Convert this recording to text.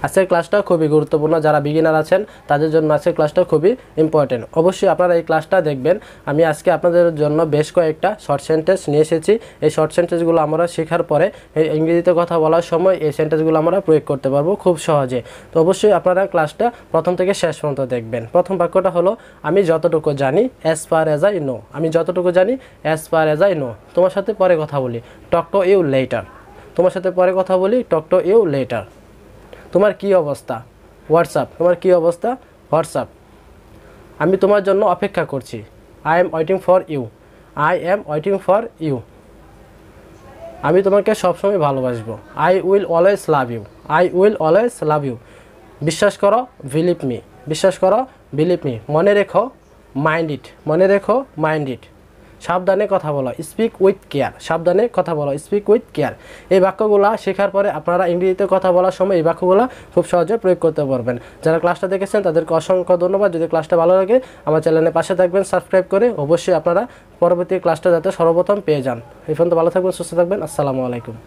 আজকের ক্লাসটা খুবই গুরুত্বপূর্ণ, যারা বিগিনার আছেন তাদের জন্য আজকের ক্লাসটা খুবই ইম্পর্টেন্ট। অবশ্যই আপনারা এই ক্লাসটা দেখবেন। আমি আজকে আপনাদের জন্য বেশ কয়েকটা শর্ট সেন্টেন্স নিয়ে এসেছি। এই শর্ট সেন্টেন্সগুলো আমরা শেখার পরে ইংরেজিতে কথা বলার সময় এই সেন্টেন্সগুলো আমরা প্রয়োগ করতে পারবো খুব সহজে। তো অবশ্যই আপনারা ক্লাসটা প্রথম থেকে শেষ পর্যন্ত দেখবেন। প্রথম বাক্যটা হলো, আমি যতটুকু জানি as far as I know. আমি যতটুকু জানি as far as I know. তোমার সাথে পরে কথা বলি, টক টু ইউ লেটার। তোমার সাথে পরে কথা বলি, টক টু ইউ লেটার। তোমার কি অবস্থা, হোয়াটসঅ্যাপ। তোমার কি অবস্থা, হোয়াটসঅ্যাপ। আমি তোমার জন্য অপেক্ষা করছি, I am waiting for you. I am waiting for you. আমি তোমাকে সবসময় ভালোবাসবো, I will always love you. I will always love you. বিশ্বাস করো, বিলিভ মি। বিশ্বাস করো, বিলিভ মি। মনে রেখো, মাইন্ড ইট। মনে রেখো, মাইন্ড ইট। সাবধানে কথা বলো, স্পিক উইথ কেয়ার। সাবধানে কথা বলো, স্পিক উইথ কেয়ার। এই বাক্যগুলো শেখার পরে আপনারা ইংরেজিতে কথা বলার সময় এই বাক্যগুলো খুব সহজে প্রয়োগ করতে পারবেন। যারা ক্লাসটা দেখেছেন তাদেরকে অসংখ্য ধন্যবাদ। যদি ক্লাসটা ভালো লাগে আমার চ্যানেলের পাশে থাকবেন সাবস্ক্রাইব করে। অবশ্যই আপনারা পরবর্তী ক্লাসটা যাতে সর্বপ্রথম পেয়ে যান। এই পর্যন্ত ভালো থাকবেন, সুস্থ থাকবেন। আসসালামু আলাইকুম।